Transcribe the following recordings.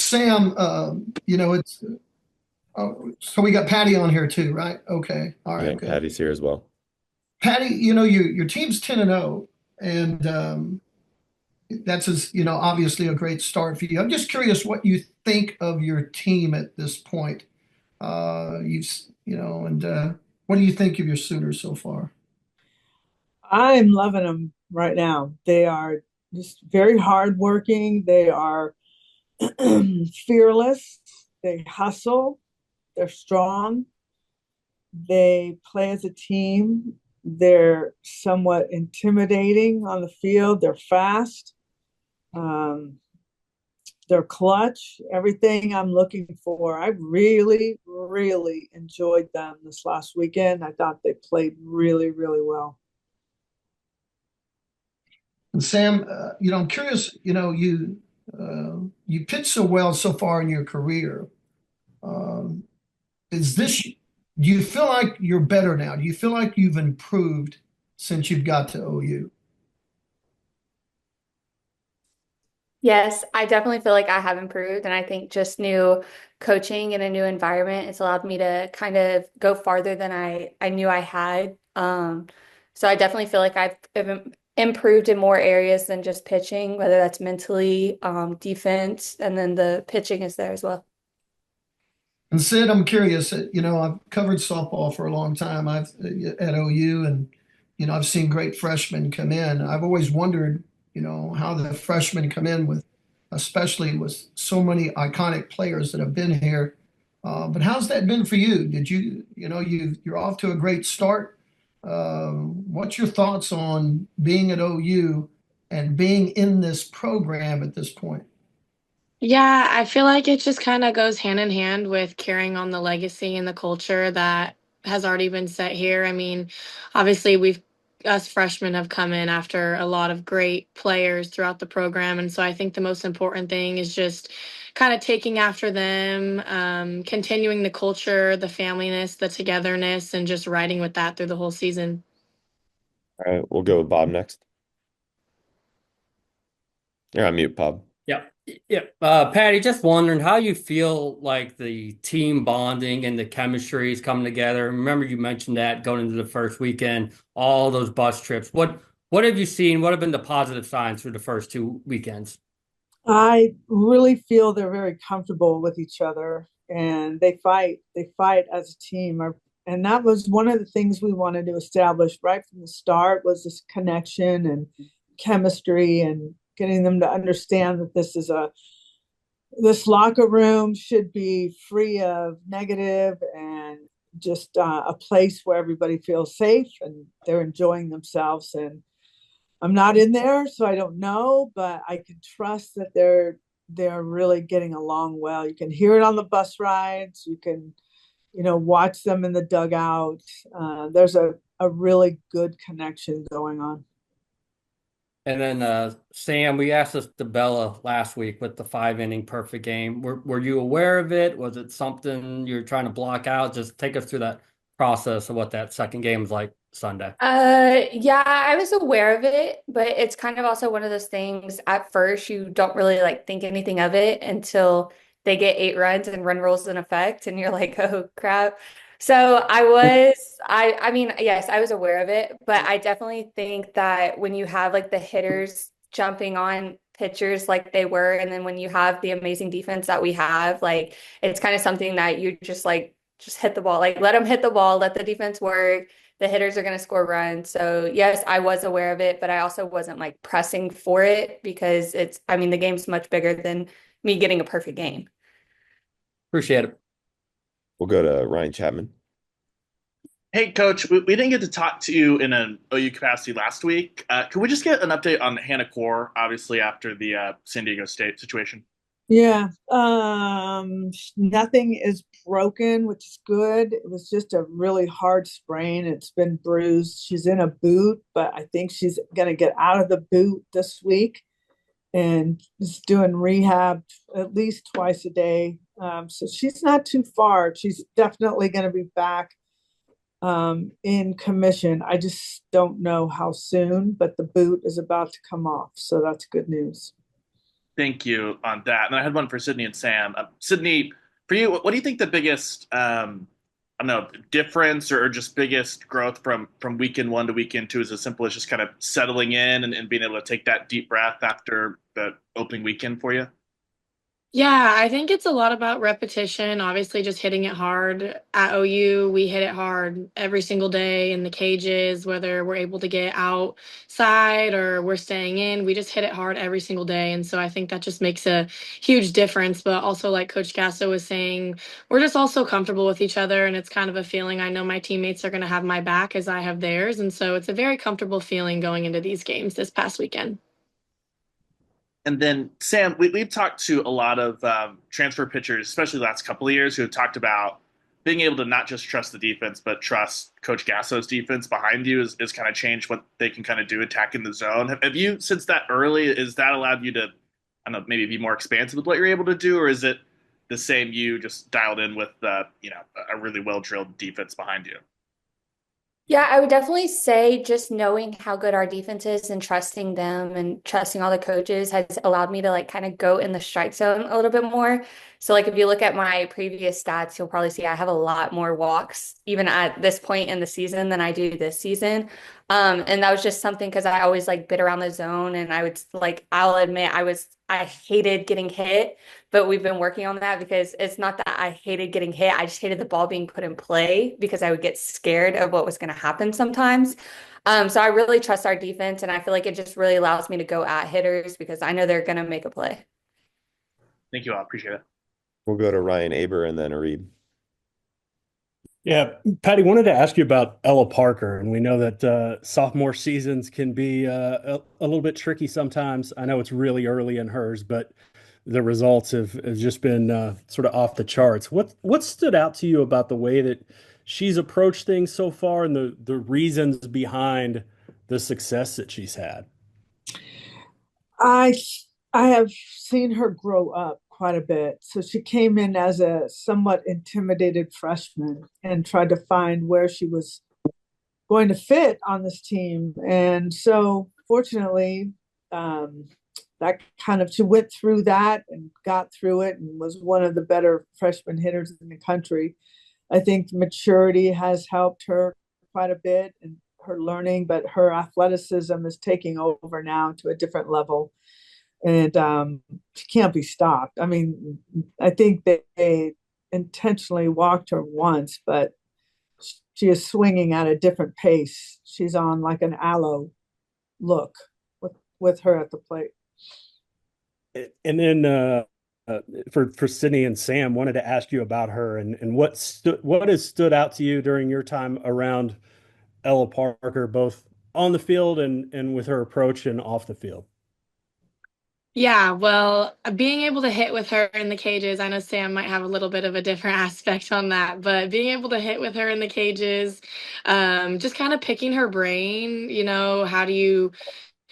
Sam, it's so we got Patty on here too, right? Okay, all Yeah, right, good. Patty's here as well. Patty, your team's 10-0, and that's obviously a great start for you. I'm just curious what you think of your team at this point. You've and what do you think of your suitors so far? I'm loving them right now. They are just very hardworking. They are fearless. They hustle. They're strong. They play as a team. They're somewhat intimidating on the field. They're fast. Um, they're clutch. Everything I'm looking for. I really, really enjoyed them this last weekend. I thought they played really, really well. And Sam, I'm curious. You pitched so well so far in your career. Um, is this? Do you feel like you're better now? Do you feel like you've improved since you've got to OU? Yes, I definitely feel like I have improved, and I think just new coaching in a new environment, it's allowed me to kind of go farther than I knew I had. So I definitely feel like I've improved in more areas than just pitching, whether that's mentally, defense, and then the pitching is there as well. And Sid, I'm curious. I've covered softball for a long time. I've at OU, and I've seen great freshmen come in. I've always wondered, how the freshmen come in with, especially with so many iconic players that have been here. But how's that been for you? Did you're off to a great start. What's your thoughts on being at OU and being in this program at this point? Yeah, I feel like it just kind of goes hand in hand with carrying on the legacy and the culture that has already been set here. I mean, obviously, us freshmen have come in after a lot of great players throughout the program. And so I think the most important thing is just kind of taking after them, continuing the culture, the familyness, the togetherness, and just riding with that through the whole season. All right, we'll go with Bob next. You're on mute, Bob. Yeah. Yeah. Patty, just wondering how you feel like the team bonding and the chemistry is coming together. Remember you mentioned that going into the first weekend, all those bus trips. What have you seen? What have been the positive signs through the first two weekends? I really feel they're very comfortable with each other and they fight. They fight as a team. And that was one of the things we wanted to establish right from the start was this connection and chemistry and getting them to understand that this locker room should be free of negative and just a place where everybody feels safe and they're enjoying themselves. And I'm not in there, so I don't know, but I can trust that they're really getting along well. You can hear it on the bus rides. You can, watch them in the dugout. There's a really good connection going on. And then Sam, we asked this to Bella last week with the 5 inning perfect game. Were you aware of it? Was it something you're trying to block out? Just take us through that process of what that second game was like Sunday. Yeah, I was aware of it, but it's kind of also one of those things at first you don't really like think anything of it until they get 8 runs and run rules in effect and you're like, oh crap. So I mean, yes, I was aware of it, but I definitely think that when you have like the hitters jumping on pitchers like they were, and then when you have the amazing defense that we have, like it's kind of something that you just hit the ball, like let them hit the ball, let the defense work, the hitters are going to score runs. So yes, I was aware of it, but I also wasn't like pressing for it because I mean, the game's much bigger than me getting a perfect game. Appreciate it. We'll go to Ryan Chapman. Hey, Coach, we didn't get to talk to you in an OU capacity last week. Could we just get an update on Hannah Core, obviously, after the San Diego State situation? Yeah. Nothing is broken, which is good. It was just a really hard sprain. It's been bruised. She's in a boot, but I think she's going to get out of the boot this week and is doing rehab at least twice a day. So she's not too far. She's definitely going to be back in commission. I just don't know how soon, but the boot is about to come off. So that's good news. Thank you on that. And I had one for Sydney and Sam. Sydney, for you, what do you think the biggest, I don't know, difference or just biggest growth from weekend one to weekend two is as simple as just kind of settling in and being able to take that deep breath after the opening weekend for you? Yeah, I think it's a lot about repetition. Obviously, just hitting it hard. At OU, we hit it hard every single day in the cages, whether we're able to get outside or we're staying in. We just hit it hard every single day. And so I think that just makes a huge difference. But also, like Coach Gasso was saying, we're just all so comfortable with each other. And it's kind of a feeling I know my teammates are going to have my back as I have theirs. And so it's a very comfortable feeling going into these games this past weekend. And then Sam, we've talked to a lot of transfer pitchers, especially the last couple of years, who have talked about being able to not just trust the defense, but trust Coach Gasso's defense behind you is kind of changed what they can kind of do attacking the zone. Have you, since that early, is that allowed you to, I don't know, maybe be more expansive with what you're able to do, or is it the same you just dialed in with a really well drilled defense behind you? Yeah, I would definitely say just knowing how good our defense is and trusting them and trusting all the coaches has allowed me to like kind of go in the strike zone a little bit more. So like if you look at my previous stats, you'll probably see I have a lot more walks even at this point in the season than I do this season. And that was just something because I always like bit around the zone and I would like I'll admit I hated getting hit, but we've been working on that because it's not that I hated getting hit. I just hated the ball being put in play because I would get scared of what was going to happen sometimes. So I really trust our defense, and I feel like it just really allows me to go at hitters because I know they're going to make a play. Thank you all. Appreciate it. We'll go to Ryan Aber and then Areeb. Yeah, Patty, wanted to ask you about Ella Parker, and we know that sophomore seasons can be a little bit tricky sometimes. I know it's really early in hers, but the results have just been sort of off the charts. What stood out to you about the way that she's approached things so far, and the reasons behind the success that she's had? I I have seen her grow up quite a bit. So she came in as a somewhat intimidated freshman and tried to find where she was going to fit on this team. And so fortunately, that kind of she went through that and got through it and was one of the better freshman hitters in the country. I think maturity has helped her quite a bit and her learning, but her athleticism is taking over now to a different level. And she can't be stopped. I mean, I think they intentionally walked her once, but she is swinging at a different pace. She's on like an aloe look with her at the plate. And then for Sydney and Sam, wanted to ask you about her and what has stood out to you during your time around Ella Parker, both on the field and with her approach and off the field. Yeah, well, being able to hit with her in the cages, I know Sam might have a little bit of a different aspect on that, but being able to hit with her in the cages, just kind of picking her brain, how do you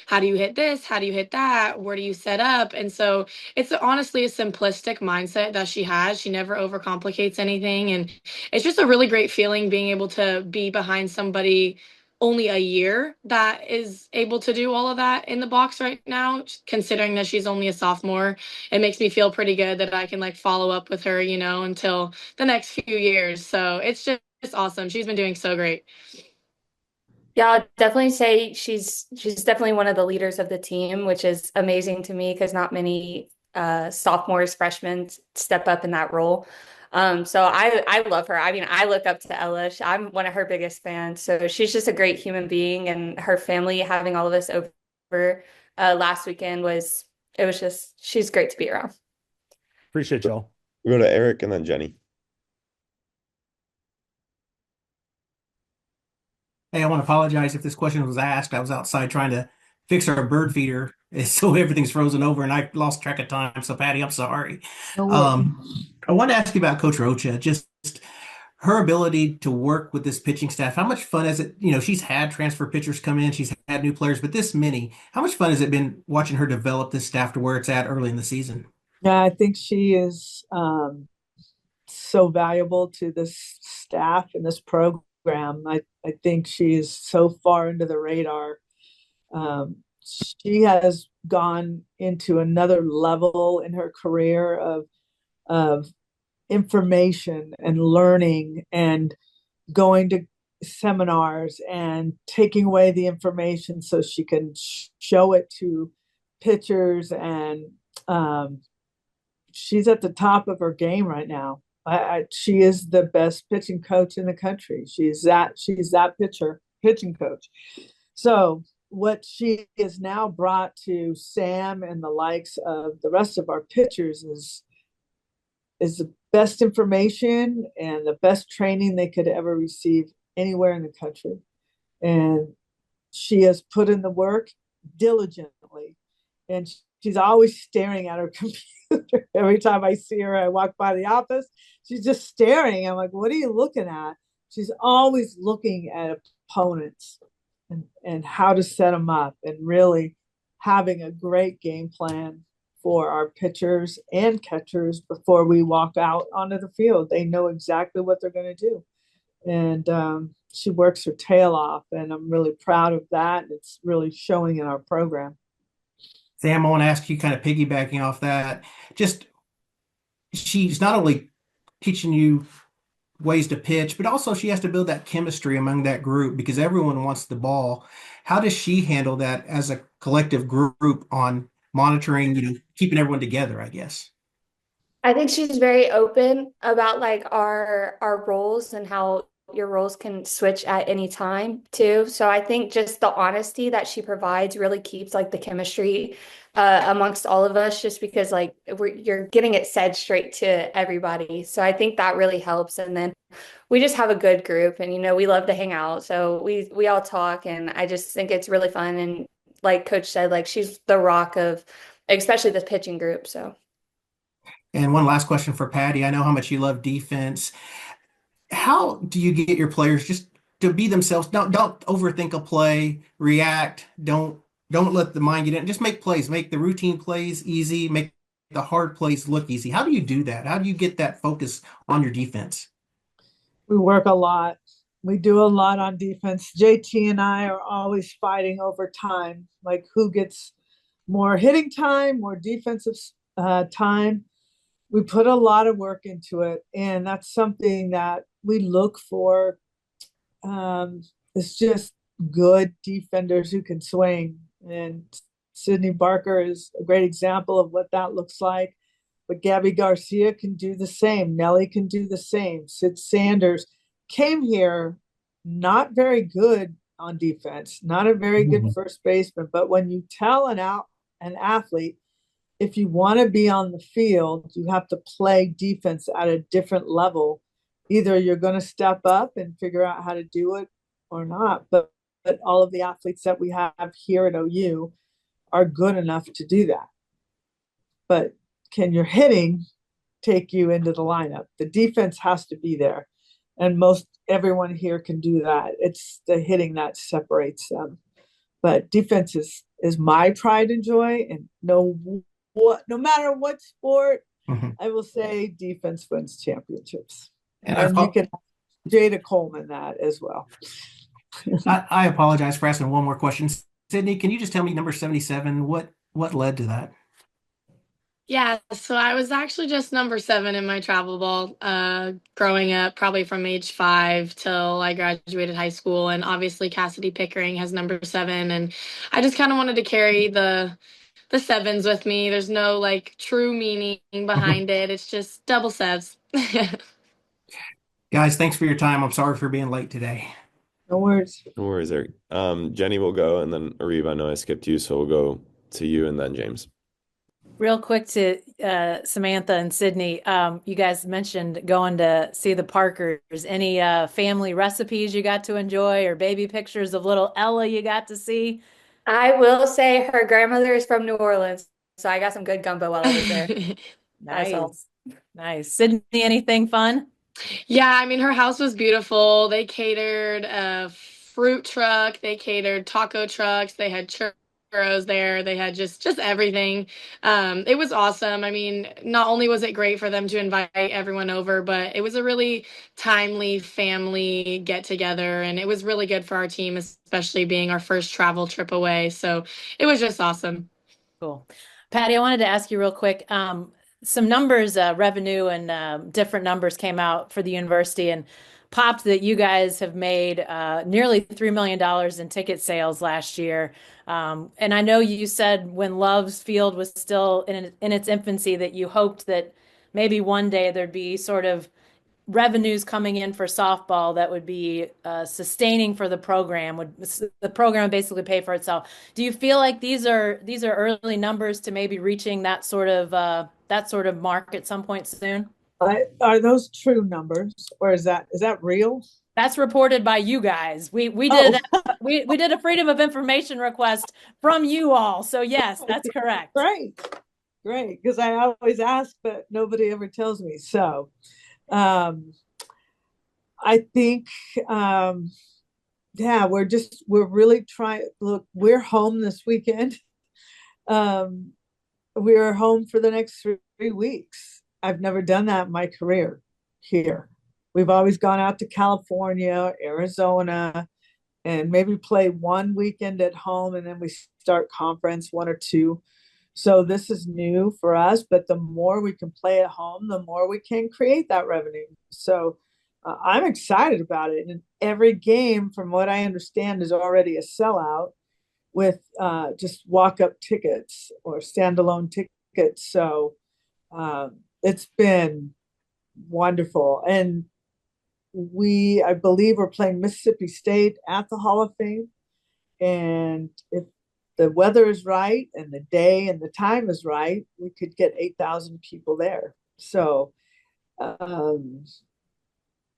hit this? How do you hit that? Where do you set up? And so it's honestly a simplistic mindset that she has. She never overcomplicates anything. And it's just a really great feeling being able to be behind somebody only a year that is able to do all of that in the box right now, considering that she's only a sophomore. It makes me feel pretty good that I can like follow up with her, until the next few years. So it's just awesome. She's been doing so great. Yeah, I'll definitely say she's definitely one of the leaders of the team, which is amazing to me because not many sophomores, freshmen step up in that role. So I love her. I mean, I look up to Ella. I'm one of her biggest fans. So she's just a great human being, and her family having all of us over last weekend was just she's great to be around. Appreciate y'all. We'll go to Eric and then Jenny. Hey, I want to apologize if this question was asked. I was outside trying to fix our bird feeder, so everything's frozen over, and I lost track of time. So, Patty, I'm sorry. No worries. I wanted to ask you about Coach Rocha, just her ability to work with this pitching staff. How much fun is it? She's had transfer pitchers come in, she's had new players, but this many. How much fun has it been watching her develop this staff to where it's at early in the season? Yeah, I think she is so valuable to this staff and this program. I think she is so far into the radar. she has gone into another level in her career of information and learning and going to seminars and taking away the information so she can show it to pitchers. And she's at the top of her game right now. She is the best pitching coach in the country. She's that pitching coach. So what she has now brought to Sam and the likes of the rest of our pitchers is the best information and the best training they could ever receive anywhere in the country. And she has put in the work diligently. And she's always staring at her computer. Every time I see her, I walk by the office, she's just staring. I'm like, what are you looking at? She's always looking at opponents and how to set them up, and really having a great game plan for our pitchers and catchers before we walk out onto the field. They know exactly what they're going to do. And she works her tail off, and I'm really proud of that. It's really showing in our program. Sam, I want to ask you, kind of piggybacking off that, just she's not only teaching you ways to pitch, but also she has to build that chemistry among that group because everyone wants the ball. How does she handle that as a collective group on monitoring, keeping everyone together, I guess? I think she's very open about like our roles and how your roles can switch at any time too. So I think just the honesty that she provides really keeps like the chemistry amongst all of us, just because like you're getting it said straight to everybody. So I think that really helps. And then we just have a good group, and we love to hang out. So we all talk, and I just think it's really fun. And like Coach said, like she's the rock of especially the pitching group. So. And one last question for Patty. I know how much you love defense. How do you get your players just to be themselves? Don't overthink a play, react. Don't let the mind get in. Just make plays, make the routine plays easy, make the hard plays look easy. How do you do that? How do you get that focus on your defense? We work a lot. We do a lot on defense. JT and I are always fighting over time, like who gets more hitting time, more defensive time. We put a lot of work into it, and that's something that we look for. It's just good defenders who can swing, and Sydney Barker is a great example of what that looks like. But Gabby Garcia can do the same. Nelly can do the same. Sid Sanders came here not very good on defense, not a very good first baseman. But when you tell an athlete, if you want to be on the field, you have to play defense at a different level. Either you're going to step up and figure out how to do it or not. But all of the athletes that we have here at OU are good enough to do that. But can your hitting take you into the lineup? The defense has to be there. And most everyone here can do that. It's the hitting that separates them. But defense is my pride and joy. And no matter what sport, I will say defense wins championships. And you can Jada Coleman that as well. I apologize for asking one more question. Sydney, can you just tell me number 77, what led to that? Yeah, so I was actually just number 7 in my travel ball growing up, probably from age 5 till I graduated high school. And obviously Cassidy Pickering has number 7. And I just kind of wanted to carry the sevens with me. There's no like true meaning behind it. It's just double sevs. Guys, thanks for your time. I'm sorry for being late today. No worries. No worries, Eric. Jenny will go, and then Areve, I know I skipped you, so we'll go to you and then James. Real quick to Samantha and Sydney, you guys mentioned going to see the Parkers. Any family recipes you got to enjoy, or baby pictures of little Ella you got to see? I will say her grandmother is from New Orleans, so I got some good gumbo while I was there. Nice. Sydney, anything fun? Yeah, I mean, her house was beautiful. They catered a fruit truck, they catered taco trucks, they had churros, churros there. They had just everything. It was awesome. I mean, not only was it great for them to invite everyone over, but it was a really timely family get together, and it was really good for our team, especially being our first travel trip away. So it was just awesome. Cool. Patty, I wanted to ask you real quick. Some numbers, revenue and different numbers came out for the university and popped that you guys have made nearly $3 million in ticket sales last year. And I know you said when Love's Field was still in its infancy that you hoped that maybe one day there'd be sort of revenues coming in for softball that would be sustaining for the program. Would the program basically pay for itself? Do you feel like these are early numbers to maybe reaching that sort of mark at some point soon? Are those true numbers, or is that real? That's reported by you guys. We Oh. did we did a freedom of information request from you all. So yes, that's correct. Great, because I always ask, but nobody ever tells me. So I think yeah, we're really trying. Look, we're home this weekend. We're home for the next 3 weeks. I've never done that in my career here. We've always gone out to California, Arizona, and maybe play one weekend at home, and then we start conference, one or two. So this is new for us, but the more we can play at home, the more we can create that revenue. So I'm excited about it. And every game, from what I understand, is already a sellout with just walk-up tickets or standalone tickets. So it's been wonderful. And I believe we're playing Mississippi State at the Hall of Fame. And if the weather is right and the day and the time is right, we could get 8,000 people there. So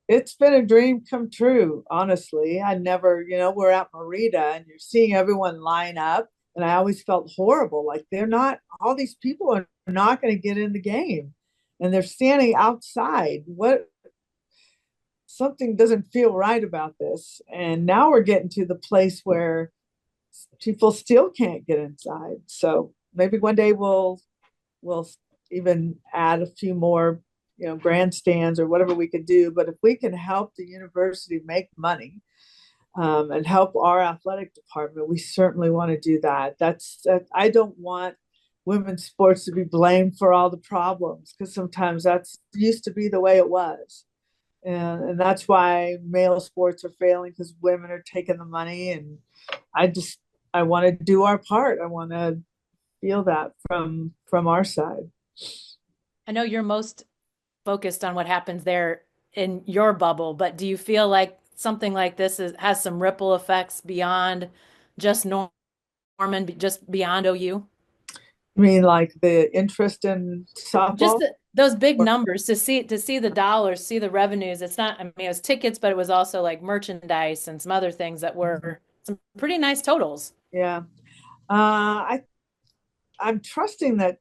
it's been a dream come true, honestly. I never, we're at Merida and you're seeing everyone line up. And I always felt horrible. Like all these people are not going to get in the game. And they're standing outside. Something doesn't feel right about this. And now we're getting to the place where people still can't get inside. So maybe one day we'll even add a few more, grandstands or whatever we could do. But if we can help the university make money and help our athletic department, we certainly want to do that. I don't want women's sports to be blamed for all the problems, because sometimes that's used to be the way it was. And that's why male sports are failing, because women are taking the money. And I want to do our part. I want to feel that from our side. I know you're most focused on what happens there in your bubble, but do you feel like something like this has some ripple effects beyond just Norman, just beyond OU? I mean, like the interest in softball? Just those big numbers, to see the dollars, see the revenues. It's not, I mean, it was tickets, but it was also like merchandise and some other things that were some pretty nice totals. Yeah. I'm trusting that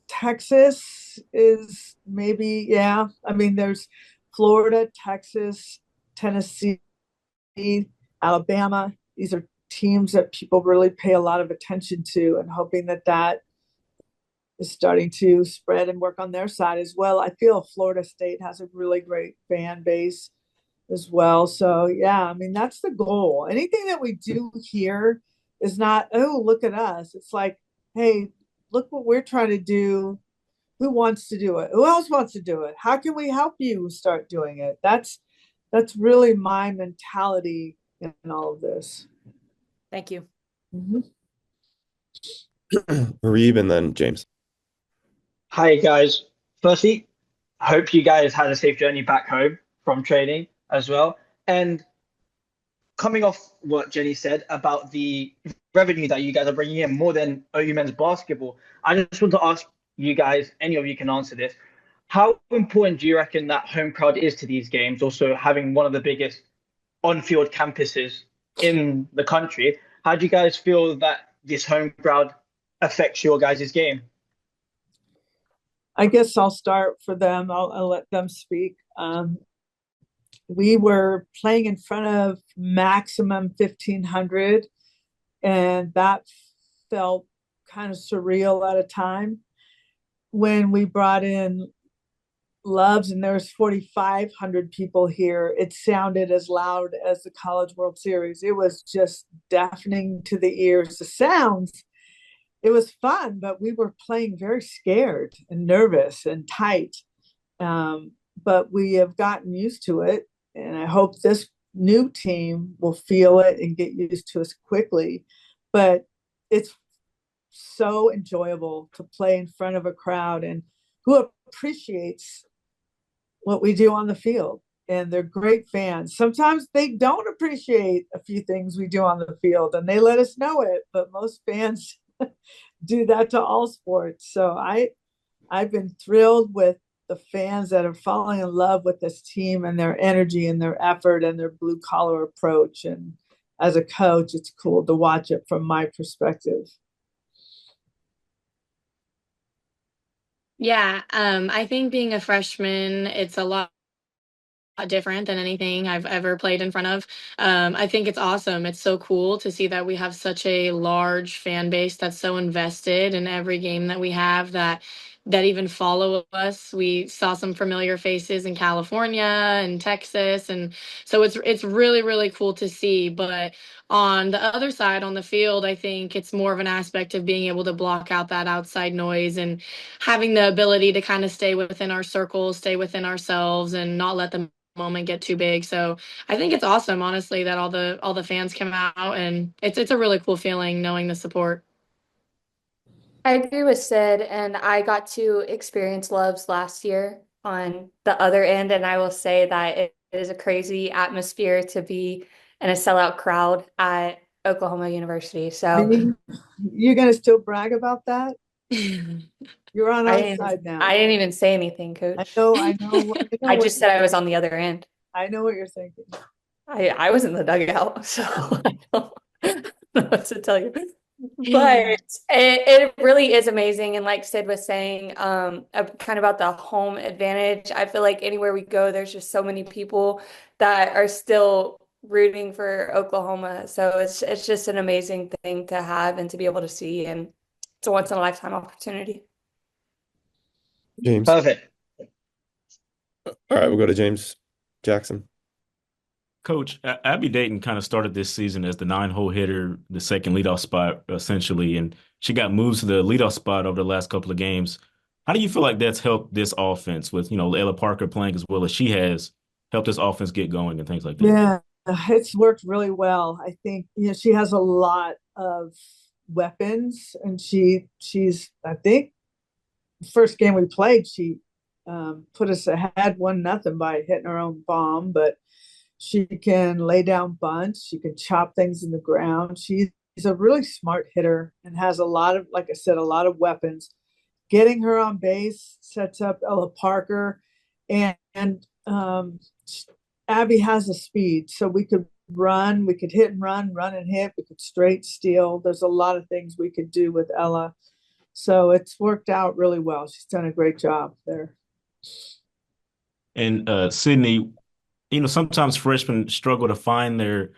Texas is maybe, yeah. I mean, there's Florida, Texas, Tennessee, Alabama. These are teams that people really pay a lot of attention to, and hoping that is starting to spread and work on their side as well. I feel Florida State has a really great fan base as well. So yeah, I mean, that's the goal. Anything that we do here is not, oh, look at us. It's like, hey, look what we're trying to do. Who wants to do it? Who else wants to do it? How can we help you start doing it? That's really my mentality in all of this. Thank you. Reeb and then James. Hi guys. Firstly, hope you guys had a safe journey back home from training as well. And coming off what Jenny said about the revenue that you guys are bringing in more than OU men's basketball, I just want to ask you guys, any of you can answer this. How important do you reckon that home crowd is to these games? Also having one of the biggest on-field campuses in the country. How do you guys feel that this home crowd affects your guys' game? I guess I'll start for them. I'll let them speak. We were playing in front of maximum 1,500, and that felt kind of surreal at a time when we brought in Loves and there was 4,500 people here. It sounded as loud as the College World Series. It was just deafening to the ears. The sounds, it was fun, but we were playing very scared and nervous and tight. But we have gotten used to it, and I hope this new team will feel it and get used to us quickly. But it's so enjoyable to play in front of a crowd and who appreciates what we do on the field. And they're great fans. Sometimes they don't appreciate a few things we do on the field and they let us know it, but most fans do that to all sports. So I've been thrilled with the fans that are falling in love with this team and their energy and their effort and their blue collar approach. And as a coach, it's cool to watch it from my perspective. Yeah, I think being a freshman, it's a lot different than anything I've ever played in front of. I think it's awesome. It's so cool to see that we have such a large fan base that's so invested in every game that we have that even follow us. We saw some familiar faces in California and Texas, and so it's really really cool to see. But on the other side, on the field, I think it's more of an aspect of being able to block out that outside noise and having the ability to kind of stay within our circles, stay within ourselves, and not let the moment get too big. So I think it's awesome, honestly, that all the fans come out, and it's a really cool feeling knowing the support. I agree with Sid, and I got to experience Loves last year on the other end, and I will say that it is a crazy atmosphere to be in a sellout crowd at Oklahoma University. So You're going to still brag about that? You're on our side now. I didn't even say anything, I Coach. know, I know. I just said I was on the other end. I know what you're thinking. I was in the dugout, so I don't know what to tell you. But it really is amazing. And like Sid was saying, kind of about the home advantage. I feel like anywhere we go, there's just so many people that are still rooting for Oklahoma. So it's just an amazing thing to have and to be able to see. And it's a once in a lifetime opportunity. James. Perfect. All right, we'll go to James Jackson. Coach, Abby Dayton kind of started this season as the 9-hole hitter, the second leadoff spot, essentially, and she got moved to the leadoff spot over the last couple of games. How do you feel like that's helped this offense with, Ella Parker playing as well as she has, helped this offense get going and things like that? Yeah, it's worked really well. I think, she has a lot of weapons, and she's, I think, the first game we played, she put us ahead 1-0 by hitting her own bomb, but she can lay down bunts. She can chop things in the ground. She's a really smart hitter and has a lot of, like I said, a lot of weapons. Getting her on base sets up Ella Parker, and Abby has a speed, so we could run, we could hit and run and hit, we could straight steal. There's a lot of things we could do with Ella. So it's worked out really well. She's done a great job there. And Sydney, sometimes freshmen struggle to find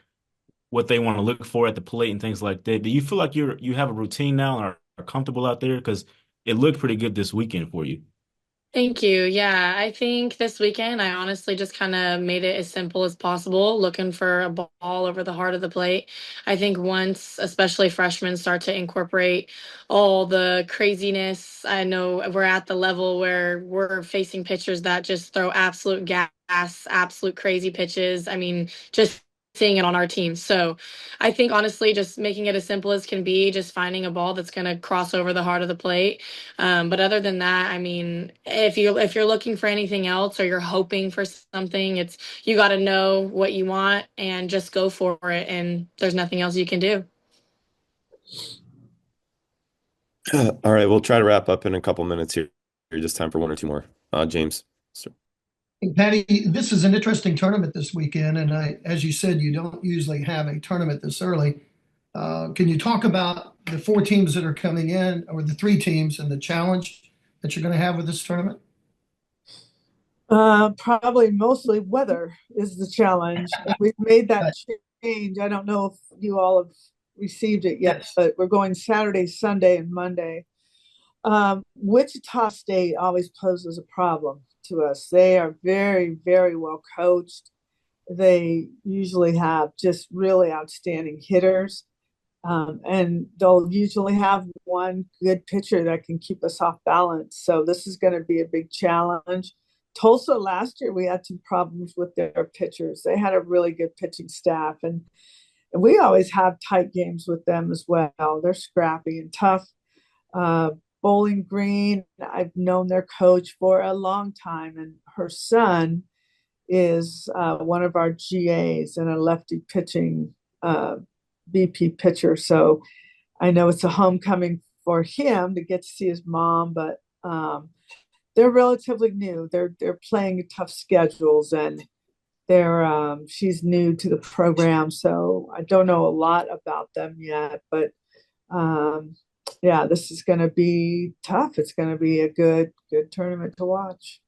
what they want to look for at the plate and things like that. Do you feel like you have a routine now and are comfortable out there? Because it looked pretty good this weekend for you. Thank you. Yeah, I think this weekend I honestly just kind of made it as simple as possible, looking for a ball over the heart of the plate. I think once, especially freshmen, start to incorporate all the craziness, I know we're at the level where we're facing pitchers that just throw absolute gas, absolute crazy pitches. I mean, just seeing it on our team. So I think honestly, just making it as simple as can be, just finding a ball that's going to cross over the heart of the plate. But other than that, I mean, if you're looking for anything else or you're hoping for something, it's you got to know what you want and just go for it. And there's nothing else you can do. All right, we'll try to wrap up in a couple minutes here. Just time for one or two more. James. Patty, this is an interesting tournament this weekend, and as you said, you don't usually have a tournament this early. Can you talk about the 4 teams that are coming in, or the 3 teams, and the challenge that you're going to have with this tournament? Probably mostly weather is the challenge. We've made that change. I don't know if you all have received it yet, Yes. but we're going Saturday, Sunday, and Monday. Wichita State always poses a problem to us. They are very, very well coached. They usually have just really outstanding hitters. And they'll usually have one good pitcher that can keep us off balance. So this is going to be a big challenge. Tulsa last year, we had some problems with their pitchers. They had a really good pitching staff, and we always have tight games with them as well. They're scrappy and tough. Uh, Bowling Green, I've known their coach for a long time, and her son is one of our GAs and a lefty pitching BP pitcher. So I know it's a homecoming for him to get to see his mom, but they're relatively new. They're playing tough schedules, and she's new to the program, so I don't know a lot about them yet. But yeah, this is going to be tough. It's going to be a good tournament to watch.